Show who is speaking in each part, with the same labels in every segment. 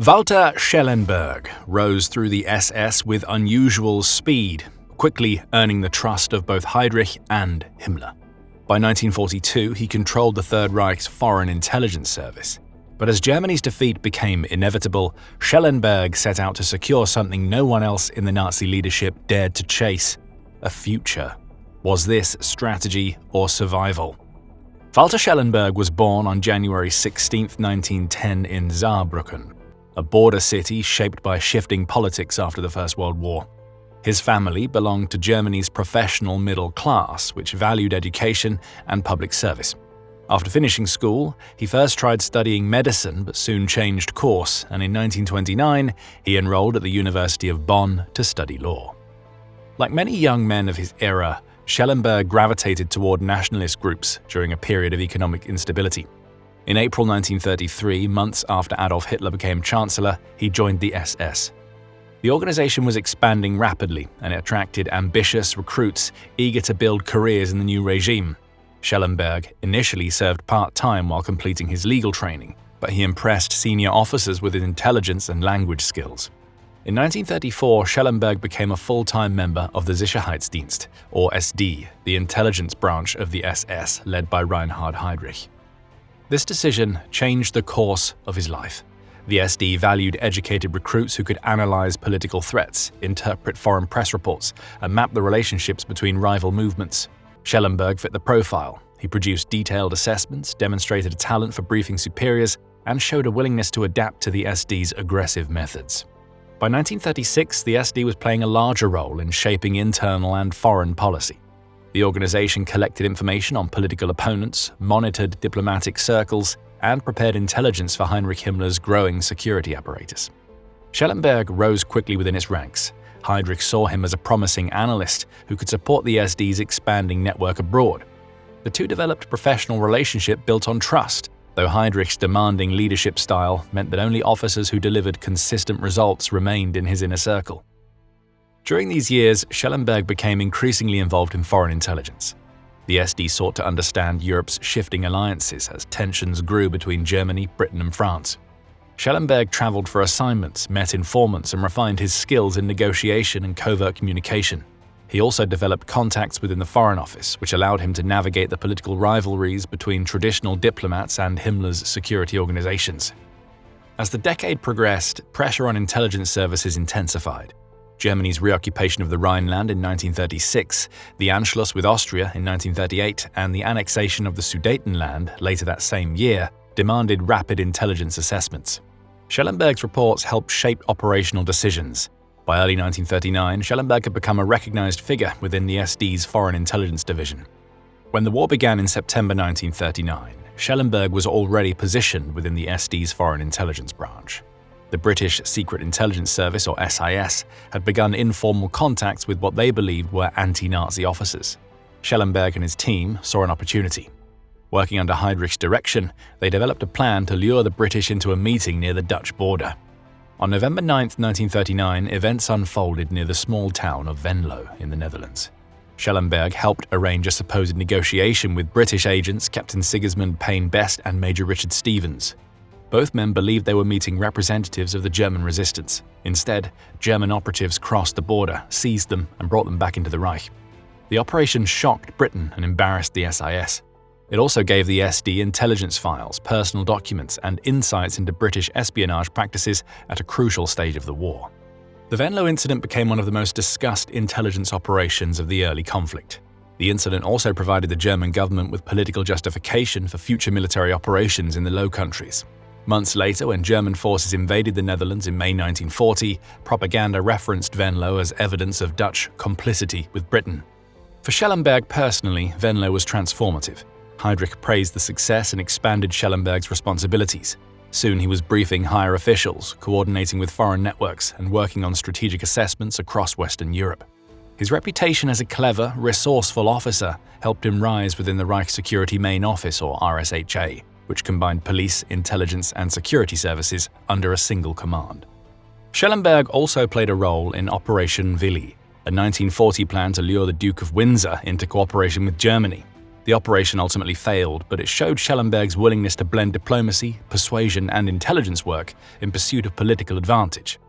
Speaker 1: Walter Schellenberg rose through the SS with unusual speed, quickly earning the trust of both Heydrich and Himmler. By 1942, he controlled the Third Reich's foreign intelligence service. But as Germany's defeat became inevitable, Schellenberg set out to secure something no one else in the Nazi leadership dared to chase: a future. Was this strategy or survival? Walter Schellenberg was born on January 16, 1910 in Saarbrücken, a border city shaped by shifting politics after the First World War. His family belonged to Germany's professional middle class, which valued education and public service. After finishing school, he first tried studying medicine but soon changed course, and in 1929 he enrolled at the University of Bonn to study law. Like many young men of his era, Schellenberg gravitated toward nationalist groups during a period of economic instability. In April 1933, months after Adolf Hitler became Chancellor, he joined the SS. The organization was expanding rapidly, and it attracted ambitious recruits eager to build careers in the new regime. Schellenberg initially served part-time while completing his legal training, but he impressed senior officers with his intelligence and language skills. In 1934, Schellenberg became a full-time member of the Sicherheitsdienst, or SD, the intelligence branch of the SS led by Reinhard Heydrich. This decision changed the course of his life. The SD valued educated recruits who could analyze political threats, interpret foreign press reports, and map the relationships between rival movements. Schellenberg fit the profile. He produced detailed assessments, demonstrated a talent for briefing superiors, and showed a willingness to adapt to the SD's aggressive methods. By 1936, the SD was playing a larger role in shaping internal and foreign policy. The organization collected information on political opponents, monitored diplomatic circles, and prepared intelligence for Heinrich Himmler's growing security apparatus. Schellenberg rose quickly within its ranks. Heydrich saw him as a promising analyst who could support the SD's expanding network abroad. The two developed a professional relationship built on trust, though Heydrich's demanding leadership style meant that only officers who delivered consistent results remained in his inner circle. During these years, Schellenberg became increasingly involved in foreign intelligence. The SD sought to understand Europe's shifting alliances as tensions grew between Germany, Britain, and France. Schellenberg traveled for assignments, met informants, and refined his skills in negotiation and covert communication. He also developed contacts within the Foreign Office, which allowed him to navigate the political rivalries between traditional diplomats and Himmler's security organizations. As the decade progressed, pressure on intelligence services intensified. Germany's reoccupation of the Rhineland in 1936, the Anschluss with Austria in 1938, and the annexation of the Sudetenland later that same year demanded rapid intelligence assessments. Schellenberg's reports helped shape operational decisions. By early 1939, Schellenberg had become a recognized figure within the SD's Foreign Intelligence Division. When the war began in September 1939, Schellenberg was already positioned within the SD's Foreign Intelligence branch. The British Secret Intelligence Service, or SIS, had begun informal contacts with what they believed were anti-Nazi officers. Schellenberg and his team saw an opportunity. Working under Heydrich's direction, they developed a plan to lure the British into a meeting near the Dutch border. On November 9, 1939, events unfolded near the small town of Venlo in the Netherlands. Schellenberg helped arrange a supposed negotiation with British agents Captain Sigismund Payne-Best and Major Richard Stevens. Both men believed they were meeting representatives of the German resistance. Instead, German operatives crossed the border, seized them, and brought them back into the Reich. The operation shocked Britain and embarrassed the SIS. It also gave the SD intelligence files, personal documents, and insights into British espionage practices at a crucial stage of the war. The Venlo incident became one of the most discussed intelligence operations of the early conflict. The incident also provided the German government with political justification for future military operations in the Low Countries. Months later, when German forces invaded the Netherlands in May 1940, propaganda referenced Venlo as evidence of Dutch complicity with Britain. For Schellenberg personally, Venlo was transformative. Heydrich praised the success and expanded Schellenberg's responsibilities. Soon he was briefing higher officials, coordinating with foreign networks, and working on strategic assessments across Western Europe. His reputation as a clever, resourceful officer helped him rise within the Reich Security Main Office, or RSHA, which combined police, intelligence, and security services under a single command. Schellenberg also played a role in Operation Willy, a 1940 plan to lure the Duke of Windsor into cooperation with Germany. The operation ultimately failed, but it showed Schellenberg's willingness to blend diplomacy, persuasion, and intelligence work in pursuit of political advantage.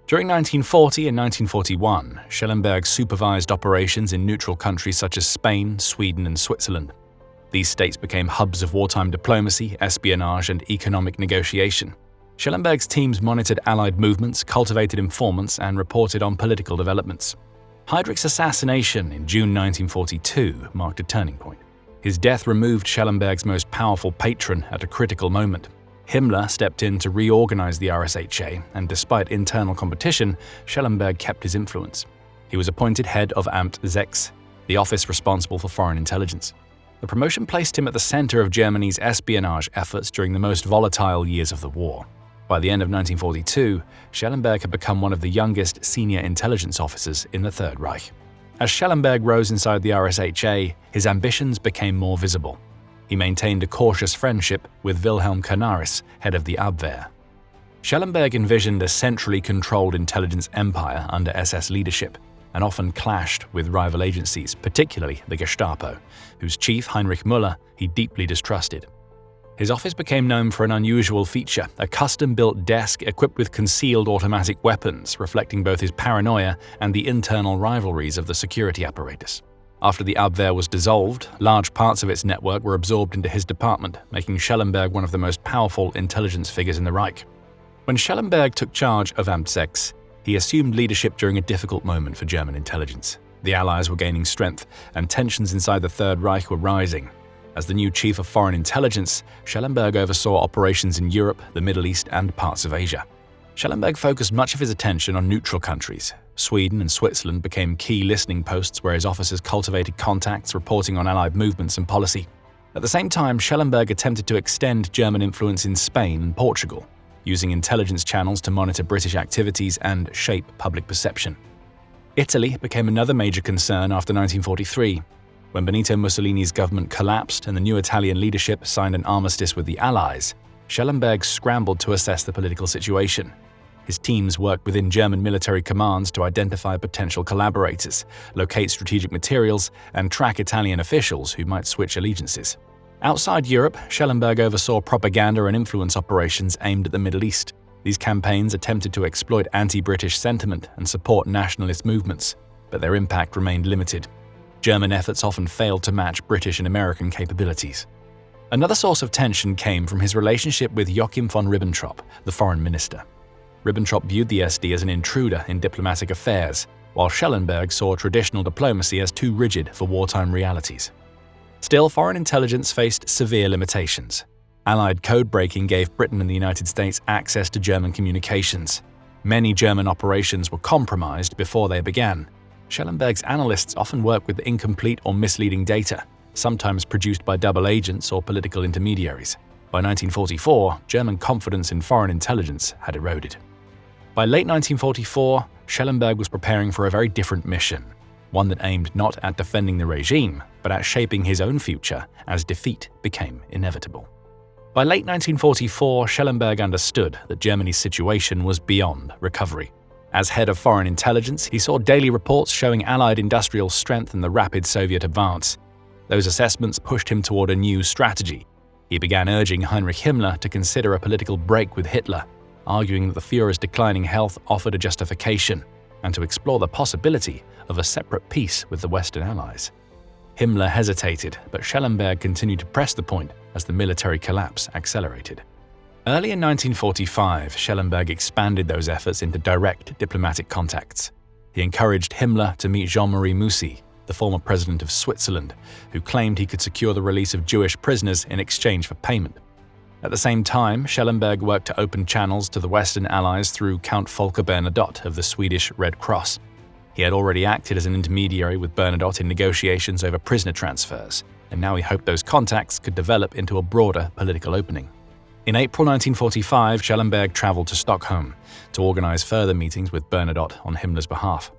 Speaker 1: During 1940 and 1941, Schellenberg supervised operations in neutral countries such as Spain, Sweden, and Switzerland. These states became hubs of wartime diplomacy, espionage, and economic negotiation. Schellenberg's teams monitored Allied movements, cultivated informants, and reported on political developments. Heydrich's assassination in June 1942 marked a turning point. His death removed Schellenberg's most powerful patron at a critical moment. Himmler stepped in to reorganize the RSHA, and despite internal competition, Schellenberg kept his influence. He was appointed head of Amt 6, the office responsible for foreign intelligence. The promotion placed him at the center of Germany's espionage efforts during the most volatile years of the war. By the end of 1942, Schellenberg had become one of the youngest senior intelligence officers in the Third Reich. As Schellenberg rose inside the RSHA, his ambitions became more visible. He maintained a cautious friendship with Wilhelm Canaris, head of the Abwehr. Schellenberg envisioned a centrally controlled intelligence empire under SS leadership, and often clashed with rival agencies, particularly the Gestapo, whose chief, Heinrich Müller, he deeply distrusted. His office became known for an unusual feature, a custom-built desk equipped with concealed automatic weapons, reflecting both his paranoia and the internal rivalries of the security apparatus. After the Abwehr was dissolved, large parts of its network were absorbed into his department, making Schellenberg one of the most powerful intelligence figures in the Reich. When Schellenberg took charge of Amt 6, he assumed leadership during a difficult moment for German intelligence. The Allies were gaining strength, and tensions inside the Third Reich were rising. As the new chief of foreign intelligence, Schellenberg oversaw operations in Europe, the Middle East, and parts of Asia. Schellenberg focused much of his attention on neutral countries. Sweden and Switzerland became key listening posts where his officers cultivated contacts, reporting on Allied movements and policy. At the same time, Schellenberg attempted to extend German influence in Spain and Portugal, using intelligence channels to monitor British activities and shape public perception. Italy became another major concern after 1943. When Benito Mussolini's government collapsed and the new Italian leadership signed an armistice with the Allies, Schellenberg scrambled to assess the political situation. His teams worked within German military commands to identify potential collaborators, locate strategic materials, and track Italian officials who might switch allegiances. Outside Europe, Schellenberg oversaw propaganda and influence operations aimed at the Middle East. These campaigns attempted to exploit anti-British sentiment and support nationalist movements, but their impact remained limited. German efforts often failed to match British and American capabilities. Another source of tension came from his relationship with Joachim von Ribbentrop, the foreign minister. Ribbentrop viewed the SD as an intruder in diplomatic affairs, while Schellenberg saw traditional diplomacy as too rigid for wartime realities. Still, foreign intelligence faced severe limitations. Allied code-breaking gave Britain and the United States access to German communications. Many German operations were compromised before they began. Schellenberg's analysts often worked with incomplete or misleading data, sometimes produced by double agents or political intermediaries. By 1944, German confidence in foreign intelligence had eroded. By late 1944, Schellenberg was preparing for a very different mission, one that aimed not at defending the regime, but at shaping his own future as defeat became inevitable. By late 1944, Schellenberg understood that Germany's situation was beyond recovery. As head of foreign intelligence, he saw daily reports showing Allied industrial strength and the rapid Soviet advance. Those assessments pushed him toward a new strategy. He began urging Heinrich Himmler to consider a political break with Hitler, arguing that the Führer's declining health offered a justification, and to explore the possibility of a separate peace with the Western Allies. Himmler hesitated, but Schellenberg continued to press the point as the military collapse accelerated. Early in 1945, Schellenberg expanded those efforts into direct diplomatic contacts. He encouraged Himmler to meet Jean-Marie Mussy, the former president of Switzerland, who claimed he could secure the release of Jewish prisoners in exchange for payment. At the same time, Schellenberg worked to open channels to the Western Allies through Count Volker Bernadotte of the Swedish Red Cross. He had already acted as an intermediary with Bernadotte in negotiations over prisoner transfers, and now he hoped those contacts could develop into a broader political opening. In April 1945, Schellenberg traveled to Stockholm to organize further meetings with Bernadotte on Himmler's behalf.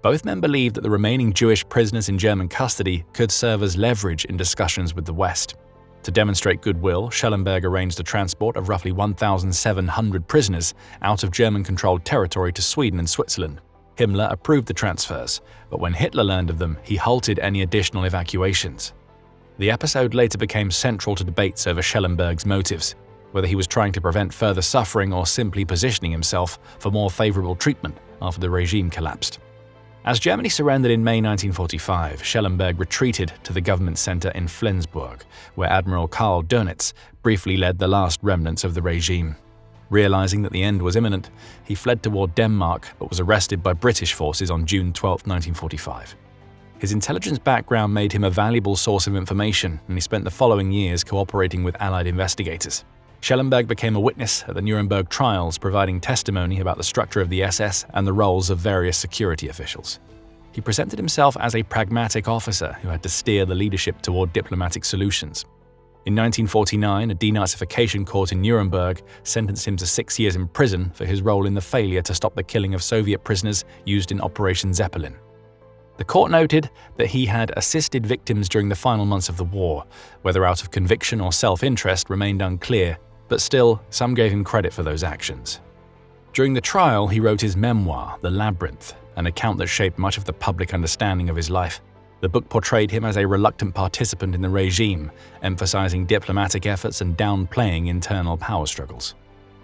Speaker 1: Both men believed that the remaining Jewish prisoners in German custody could serve as leverage in discussions with the West. To demonstrate goodwill, Schellenberg arranged the transport of roughly 1,700 prisoners out of German-controlled territory to Sweden and Switzerland. Himmler approved the transfers, but when Hitler learned of them, he halted any additional evacuations. The episode later became central to debates over Schellenberg's motives, whether he was trying to prevent further suffering or simply positioning himself for more favorable treatment after the regime collapsed. As Germany surrendered in May 1945, Schellenberg retreated to the government center in Flensburg, where Admiral Karl Dönitz briefly led the last remnants of the regime. Realizing that the end was imminent, he fled toward Denmark but was arrested by British forces on June 12, 1945. His intelligence background made him a valuable source of information, and he spent the following years cooperating with Allied investigators. Schellenberg became a witness at the Nuremberg trials, providing testimony about the structure of the SS and the roles of various security officials. He presented himself as a pragmatic officer who had to steer the leadership toward diplomatic solutions. In 1949, a denazification court in Nuremberg sentenced him to 6 years in prison for his role in the failure to stop the killing of Soviet prisoners used in Operation Zeppelin. The court noted that he had assisted victims during the final months of the war, whether out of conviction or self-interest remained unclear, but still, some gave him credit for those actions. During the trial, he wrote his memoir, The Labyrinth, an account that shaped much of the public understanding of his life. The book portrayed him as a reluctant participant in the regime, emphasizing diplomatic efforts and downplaying internal power struggles.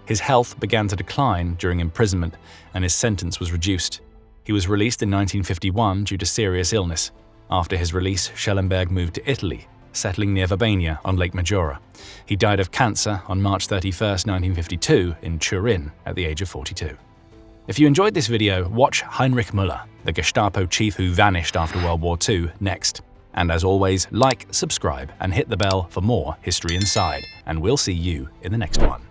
Speaker 1: His health began to decline during imprisonment, and his sentence was reduced. He was released in 1951 due to serious illness. After his release, Schellenberg moved to Italy, settling near Verbania on Lake Maggiore. He died of cancer on March 31, 1952 in Turin at the age of 42. If you enjoyed this video, watch Heydrich Müller, the Gestapo chief who vanished after World War II, next. And as always, like, subscribe, and hit the bell for more History Inside, and we'll see you in the next one.